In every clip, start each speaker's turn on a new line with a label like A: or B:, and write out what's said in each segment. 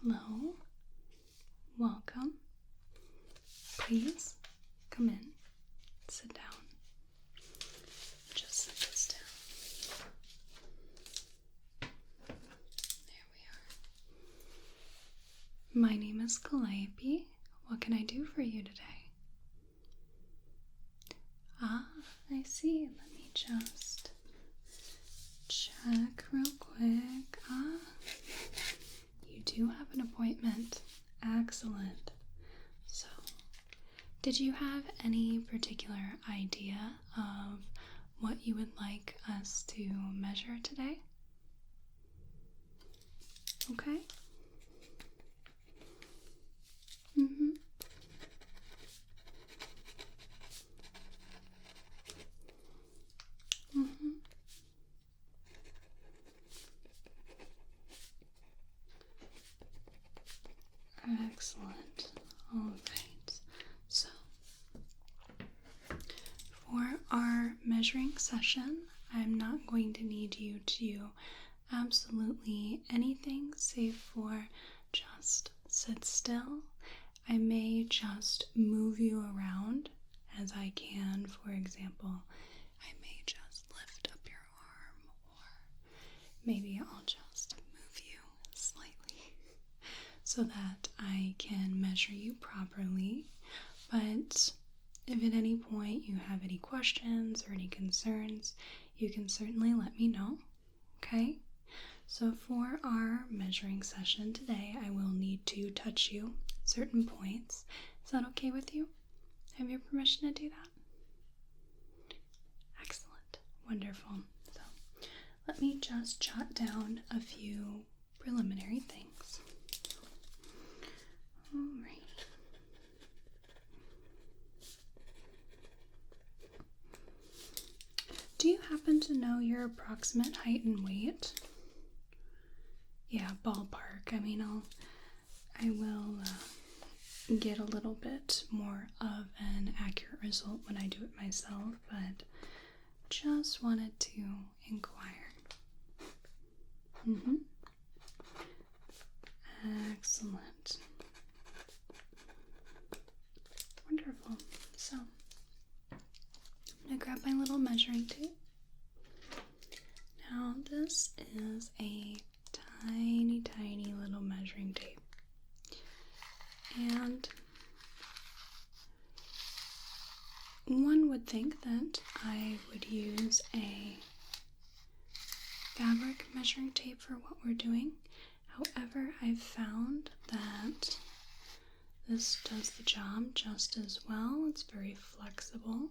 A: Hello, welcome. Please come in, sit down. Just set this down. There we are. My name is Calliope. What can I do for you today? Ah, I see. Let me just check real quick. You do have an appointment. Excellent. So, did you have any particular idea of what you would like us to measure today? Okay. Excellent. All right. So, for our measuring session, I'm not going to need you to do absolutely anything save for just sit still. I may just move you around as I can. For example, I may just lift up your arm, or maybe I'll just move you slightly so that I can measure you properly. But if at any point you have any questions or any concerns, you can certainly let me know, okay? So for our measuring session today, I will need to touch you at certain points. Is that okay with you? Have your permission to do that? Excellent. Wonderful. So let me just jot down a few preliminary things. All right. Do you happen to know your approximate height and weight? Yeah, ballpark. I mean, I will get a little bit more of an accurate result when I do it myself, but just wanted to inquire. Excellent. Wonderful. So, I'm going to grab my little measuring tape. Now, this is a tiny, tiny little measuring tape. And one would think that I would use a fabric measuring tape for what we're doing. However, I've found that this does the job just as well. It's very flexible,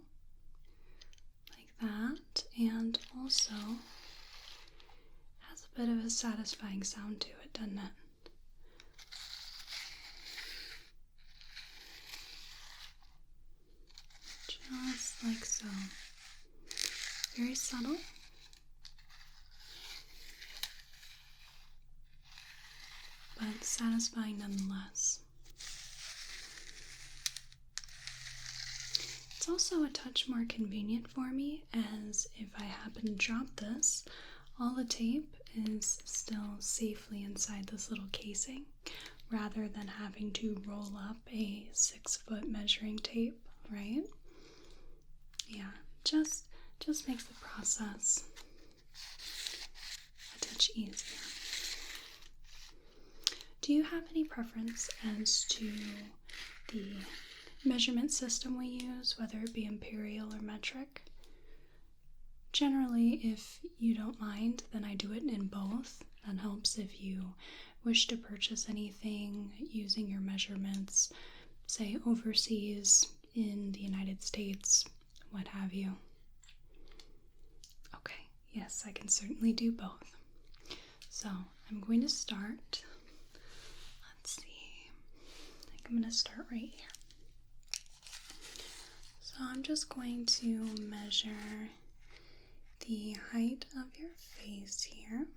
A: like that, and also has a bit of a satisfying sound to it, doesn't it? Just like so. Very subtle. But satisfying nonetheless. It's also a touch more convenient for me, as if I happen to drop this, all the tape is still safely inside this little casing, rather than having to roll up a 6-foot measuring tape, right? Yeah, just makes the process a touch easier. Do you have any preference as to the measurement system we use, whether it be imperial or metric? Generally, if you don't mind, then I do it in both. That helps if you wish to purchase anything using your measurements, say overseas, in the United States, what have you. Okay, yes, I can certainly do both. So, I'm going to start. Let's see. I think I'm going to start right here. So I'm just going to measure the height of your face here.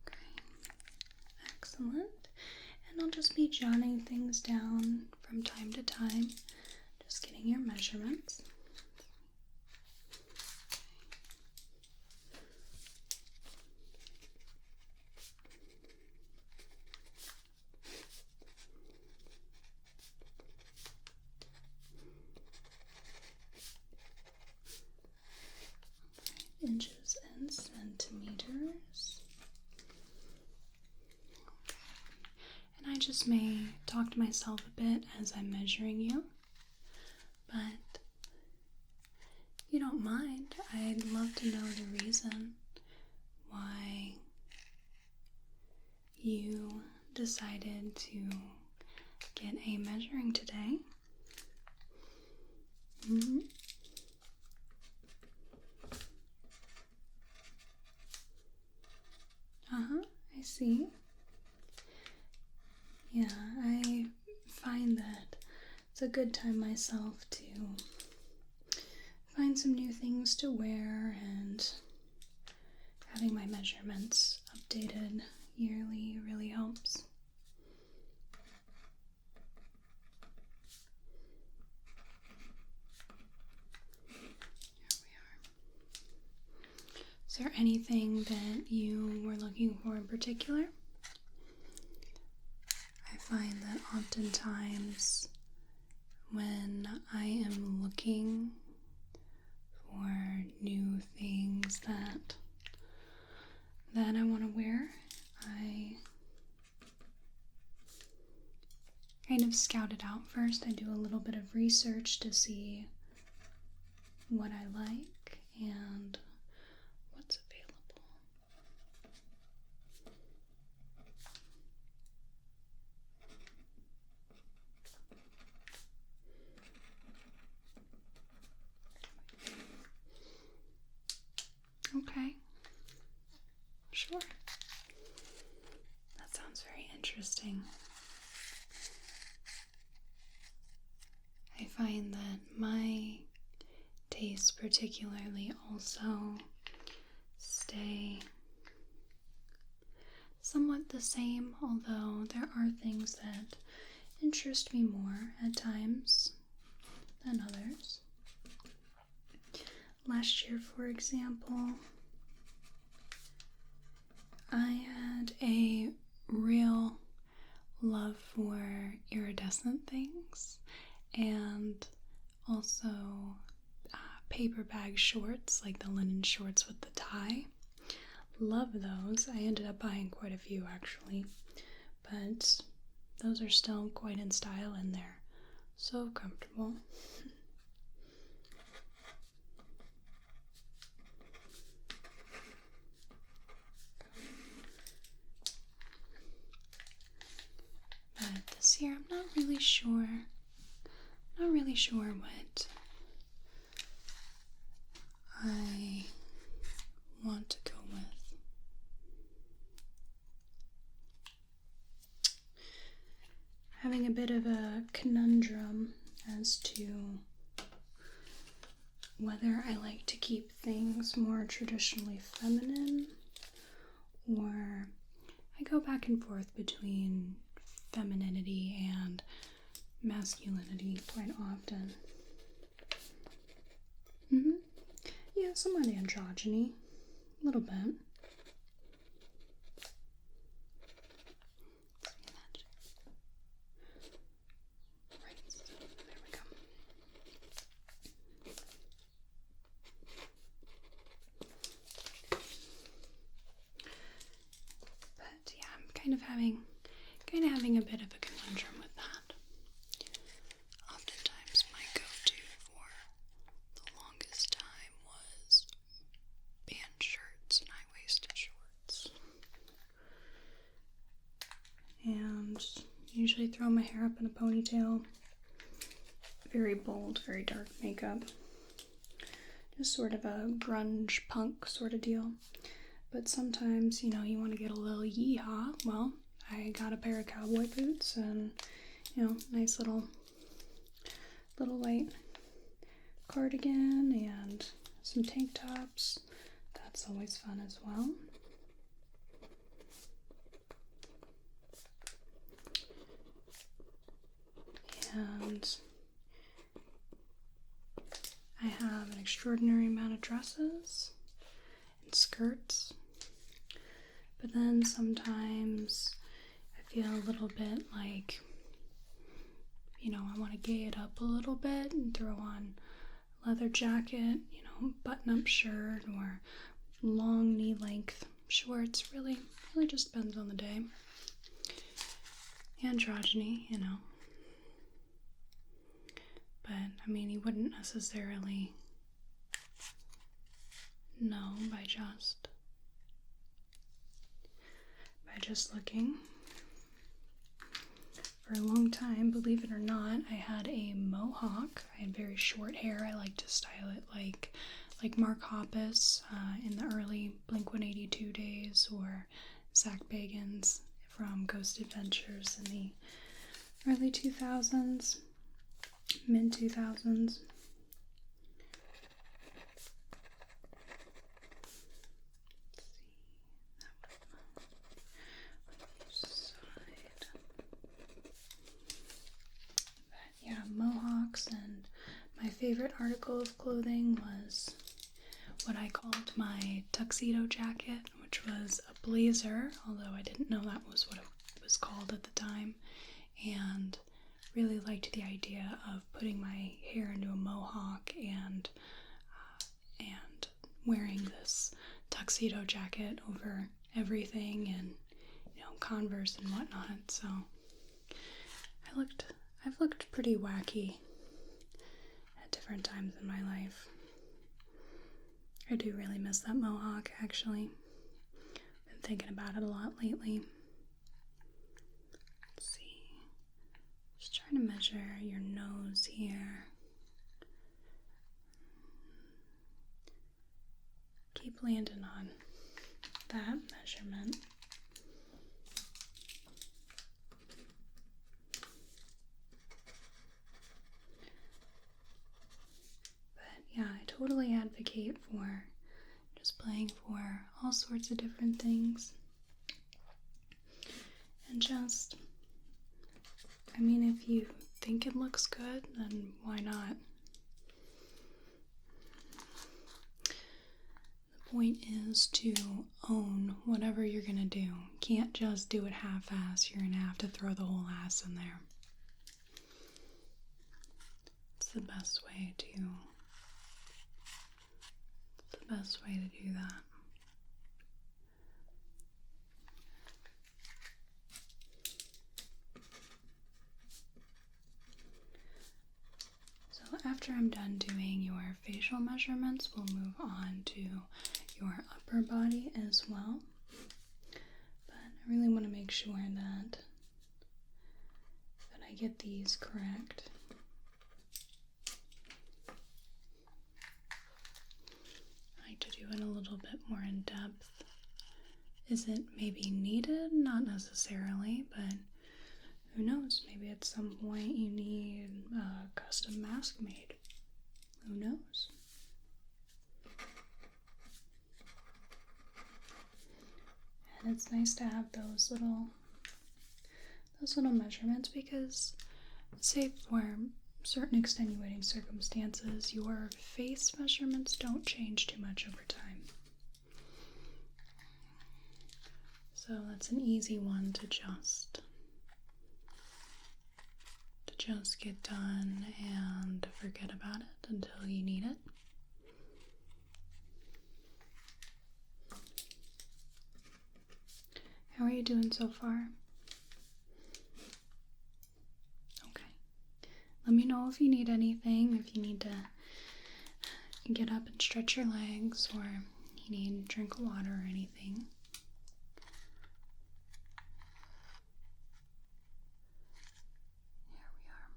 A: Okay, excellent. And I'll just be jotting things down from time to time, just getting your measurements. distract myself a bit as I'm measuring you, but you don't mind. I'd love to know the reason why you decided to get a measuring today. I see. Yeah, I find that it's a good time myself to find some new things to wear, and having my measurements updated yearly really helps. Here we are. Is there anything that you were looking for in particular? I find that oftentimes when I am looking for new things that I want to wear, I kind of scout it out first. I do a little bit of research to see what I like and what's available. Okay. Sure. That sounds very interesting. I find that my tastes particularly also stay somewhat the same, although there are things that interest me more at times than others. Last year, for example, I had a real love for iridescent things and also paper bag shorts, like the linen shorts with the tie. Love those. I ended up buying quite a few actually, but those are still quite in style and they're so comfortable. But this year I'm not really sure what I want to go with. Having a bit of a conundrum as to whether I like to keep things more traditionally feminine, or I go back and forth between femininity and masculinity quite often. Yeah, somewhat androgyny, a little bit. Right, there we go. But yeah, I'm kind of having a bit of a conundrum with that. Oftentimes my go-to for the longest time was band shirts and high-waisted shorts. And usually throw my hair up in a ponytail. Very bold, very dark makeup. Just sort of a grunge punk sort of deal. But sometimes, you want to get a little yee-haw. Well, I got a pair of cowboy boots and, nice little white cardigan and some tank tops. That's always fun as well. And I have an extraordinary amount of dresses and skirts. But then sometimes I feel a little bit like, I want to gay it up a little bit and throw on a leather jacket, button-up shirt or long knee-length shorts. Really just depends on the day. androgyny, you know. But, I mean, you wouldn't necessarily know by just looking. For a long time, believe it or not, I had a mohawk. I had very short hair. I like to style it like Mark Hoppus in the early Blink-182 days, or Zach Bagans from Ghost Adventures in the early 2000s, mid 2000s. Yeah, mohawks, and my favorite article of clothing was what I called my tuxedo jacket, which was a blazer, although I didn't know that was what it was called at the time, and really liked the idea of putting my hair into a mohawk and wearing this tuxedo jacket over everything, and Converse and whatnot. So I've looked pretty wacky at different times in my life. I do really miss that mohawk, actually. Been thinking about it a lot lately. Let's see. Just trying to measure your nose here. Keep landing on that measurement. Yeah, I totally advocate for just playing for all sorts of different things. And just, I mean, if you think it looks good, then why not? The point is to own whatever you're gonna do. You can't just do it half-ass. You're gonna have to throw the whole ass in there. It's the best way to do that. So after I'm done doing your facial measurements, we'll move on to your upper body as well. But I really want to make sure that I get these correct. I like to do it a little bit more in depth. Is it maybe needed? Not necessarily, but who knows? Maybe at some point you need a custom mask made. Who knows? And it's nice to have those little measurements, because, say for certain extenuating circumstances, your face measurements don't change too much over time. So that's an easy one to just get done and forget about it until you need it. How are you doing so far? Okay. Let me know if you need anything, if you need to get up and stretch your legs, or you need a drink of water or anything. Here we are.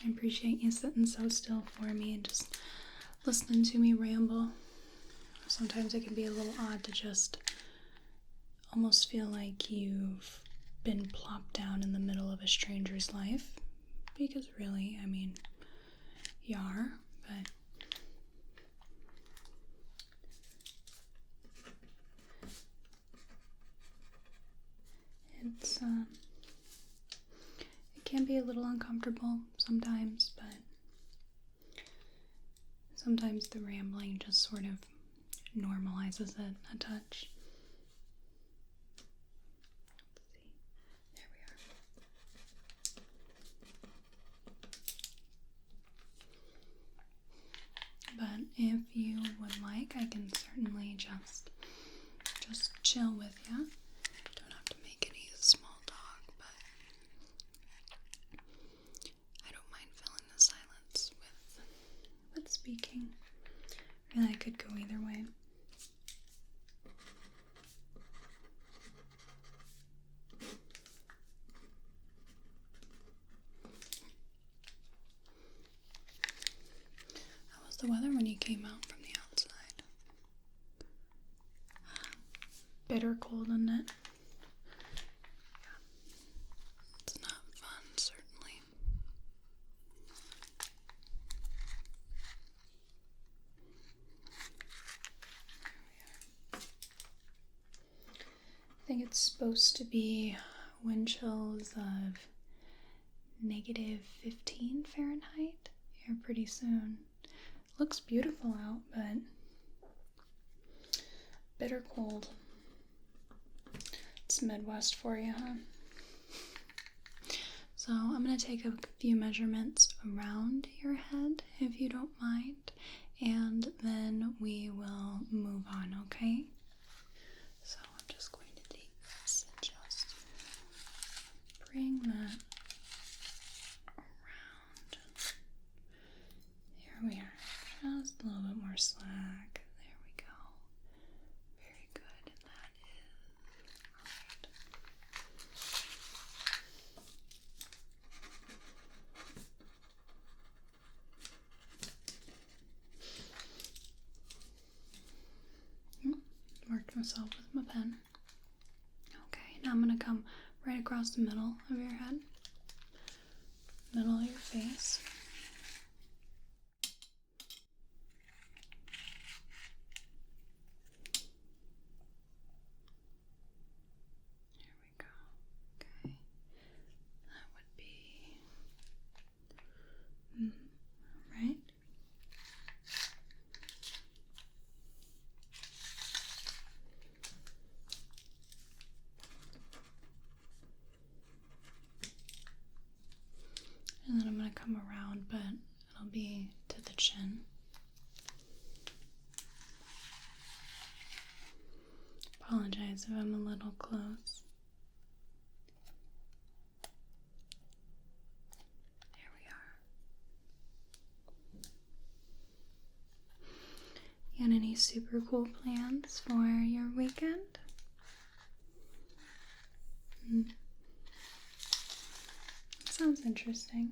A: I appreciate you sitting so still for me and just listening to me ramble. Sometimes it can be a little odd to just almost feel like you've been plopped down in the middle of a stranger's life, because really, I mean, you are, but it can be a little uncomfortable sometimes, but sometimes the rambling just sort of normalizes it a touch. Let's see. There we are. like, I can certainly just chill with you. Don't have to make any small talk, but I don't mind filling the silence with speaking. Really, I could go either way. How was the weather when you came out from the outside? Bitter cold, isn't it? Yeah. It's not fun, certainly. I think it's supposed to be wind chills of -15 Fahrenheit here pretty soon. Looks beautiful out, but bitter cold. It's Midwest for you, huh? So I'm going to take a few measurements around your head, if you don't mind, and then we will move on, okay? So I'm just going to take this and just bring that around. Here we are. Just a little bit more slack. There we go. Very good. And that is right. Marked myself with my pen. Okay, now I'm going to come right across the middle of your head, middle of your face. There we go. Okay, that would be right. And then I'm going to come around, but it'll be to the chin. Apologize if I'm a little close. There we are. You got any super cool plans for your weekend? Sounds interesting.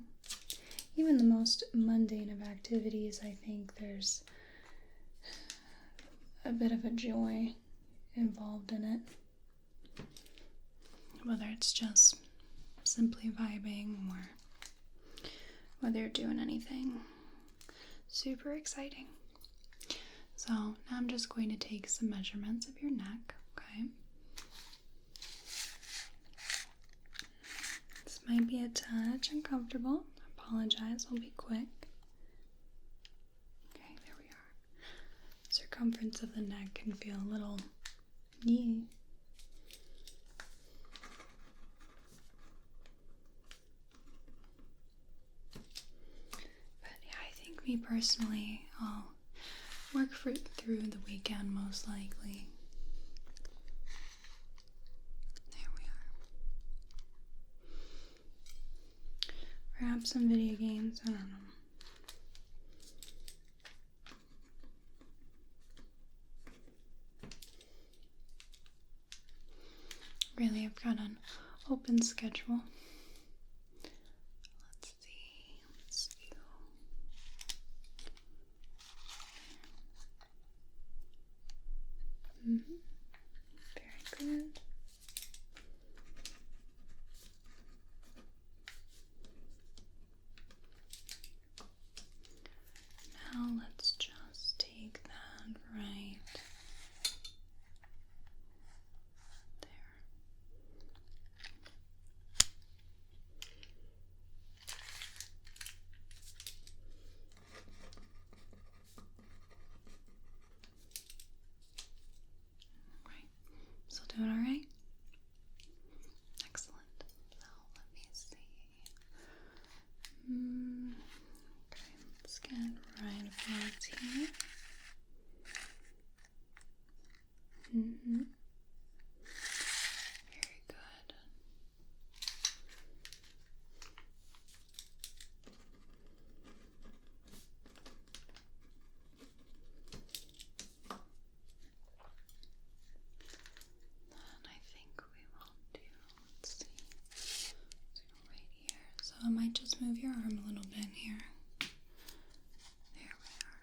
A: Even the most mundane of activities, I think there's a bit of a joy involved in it. Whether it's just simply vibing or whether you're doing anything super exciting. So now I'm just going to take some measurements of your neck, okay? This might be a touch uncomfortable. I apologize, I'll be quick. Okay, there we are. Circumference of the neck can feel a little knee. But yeah, I think me personally, I'll work through the weekend most likely. There we are. Perhaps some video games, I don't know. Really, I've got an open schedule. Let's see. Let's do. Very good. Now let's just take that right there. might just move your arm a little bit here. There we are.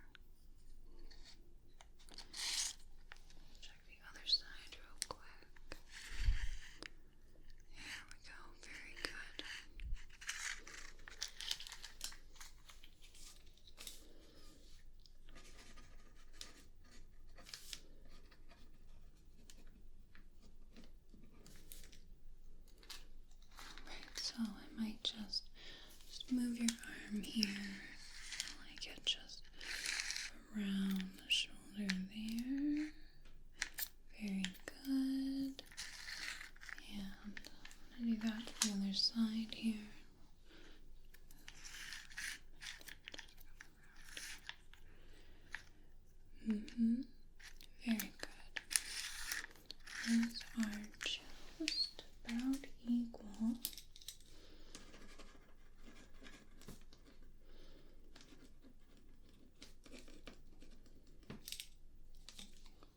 A: Check the other side real quick. There we go. Very good. Alright, so I might just move your arm here. I like it just around the shoulder there. Very good. And I'm going to do that to the other side here. Very good. Those are just about equal.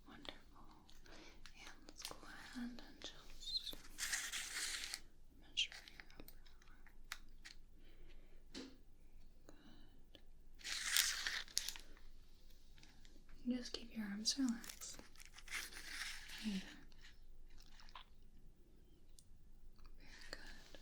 A: Wonderful. And let's go ahead and just measure your upper arm. Good. Just keep your arms relaxed. Here. Very good.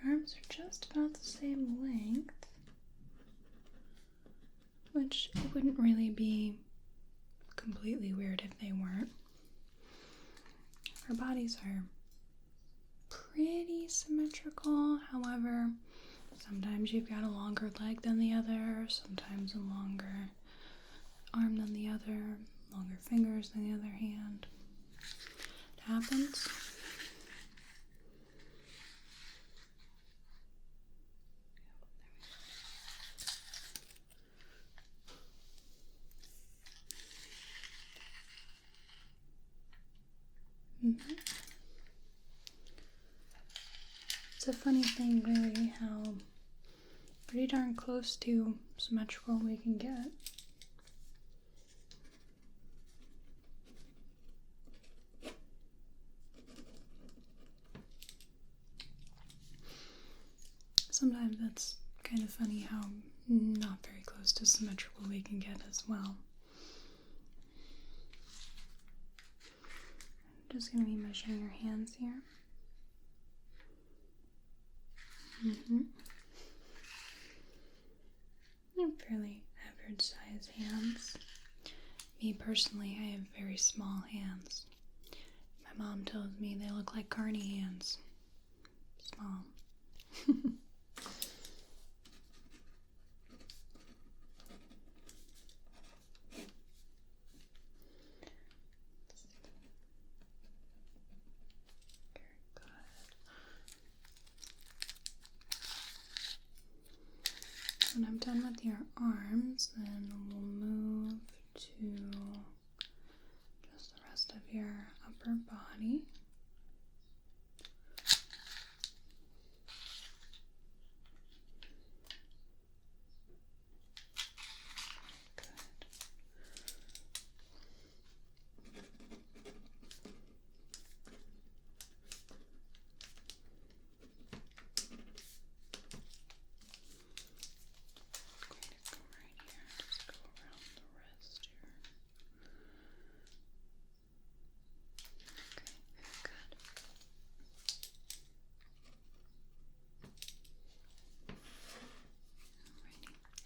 A: Your arms are just about the same length, which it wouldn't really be completely weird if they weren't. Our bodies are pretty symmetrical, however, sometimes you've got a longer leg than the other, sometimes a longer arm than the other, longer fingers than the other hand. It happens. It's a funny thing, really, how pretty darn close to symmetrical we can get. Sometimes it's kind of funny how not very close to symmetrical we can get as well. I'm just going to be measuring your hands here. You have fairly average size hands. Me personally, I have very small hands. My mom tells me they look like carny hands. Small. When I'm done with your arms, then we'll move to just the rest of your upper body.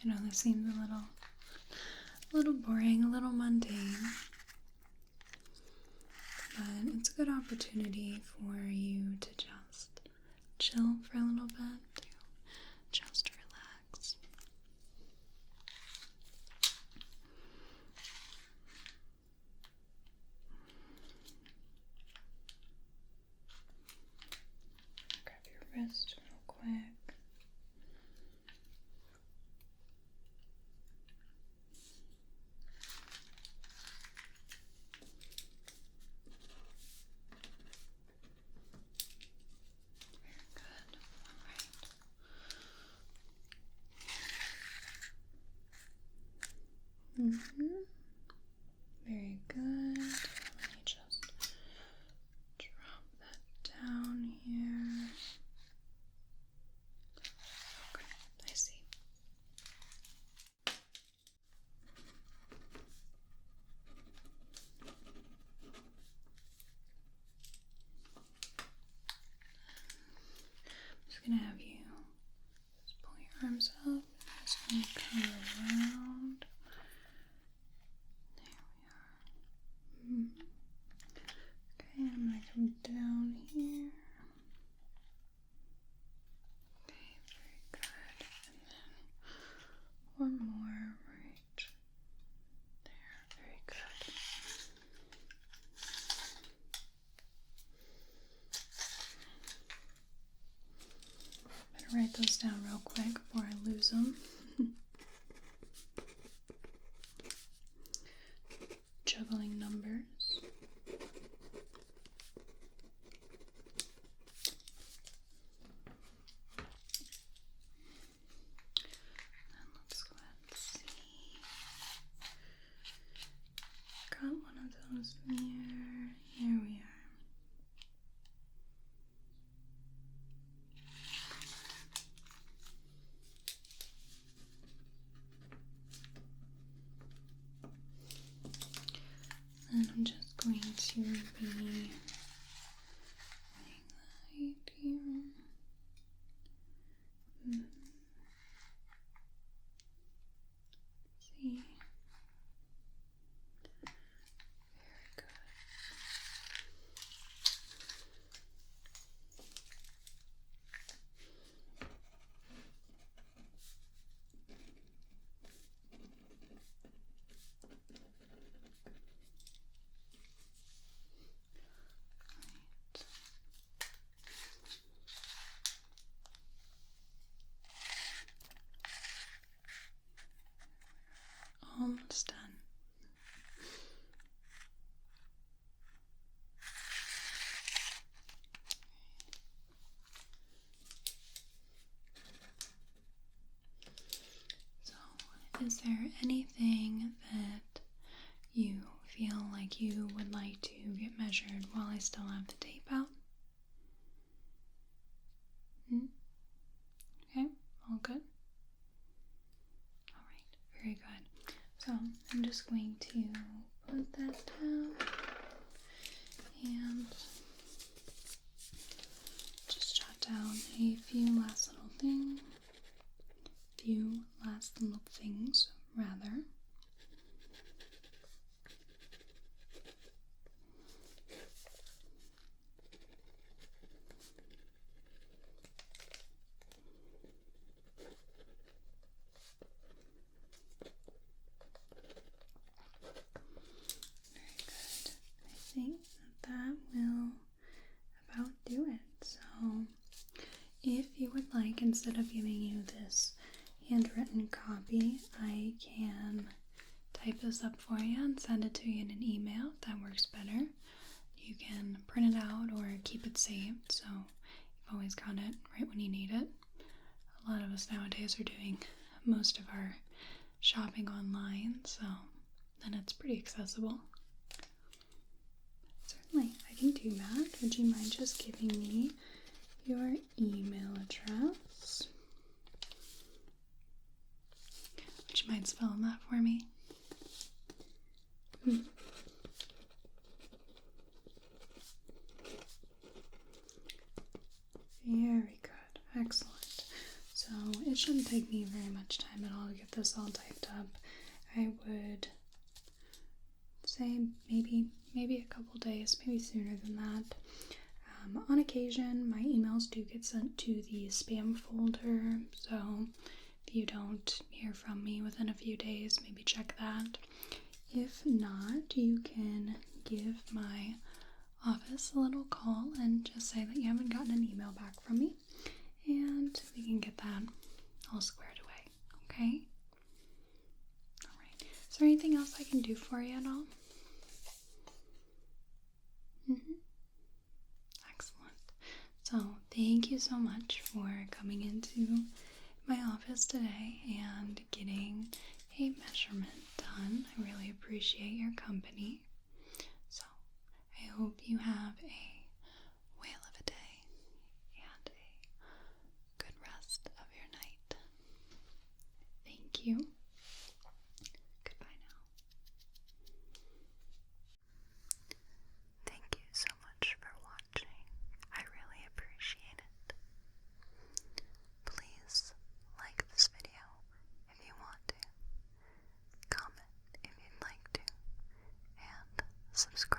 A: I know this seems a little boring, a little mundane, but it's a good opportunity for you to just chill for a little bit, to just relax. wrist real quick. Good. All right. Very good. Let me just drop that down here. Okay, I see. I'm just gonna have you just pull your arms up. Just gonna come around. There we are. Okay, I'm gonna come down here. Okay, very good. And then one more right there. Very good. Better write those down real quick before I lose them. Juggling numbers. Let's see. Got one of those there. Here we are. And I'm just going to be putting right here. See. Very good. Almost done. So, is there anything that you feel like you would like to get measured while I still have the tape out? Okay, all good? Alright, very good. So I'm just going to put that down and just jot down a few last little things. Rather. I think that will about do it. So if you would like, instead of giving you this handwritten copy, I can type this up for you and send it to you in an email. That works better. You can print it out or keep it saved, so you've always got it right when you need it. A lot of us nowadays are doing most of our shopping online, so then it's pretty accessible. Certainly, I can do that. Would you mind just giving me your email address? Would you mind spelling that for me? Very good. Excellent. So it shouldn't take me very much time at all to get this all typed up. I would say maybe a couple days, maybe sooner than that. On occasion, my emails do get sent to the spam folder, so if you don't hear from me within a few days, maybe check that. If not, you can give my office a little call and just say that you haven't gotten an email back from me, and we can get that all squared away, okay? Alright. Is there anything else I can do for you at all? Excellent. So, thank you so much for coming into my office today and getting a measurement done. I really appreciate your company. So, I hope you have a whale of a day and a good rest of your night. Thank you. Goodbye now. Thank you so much for watching. I really appreciate it. Please like this video if you want to, comment if you'd like to, and subscribe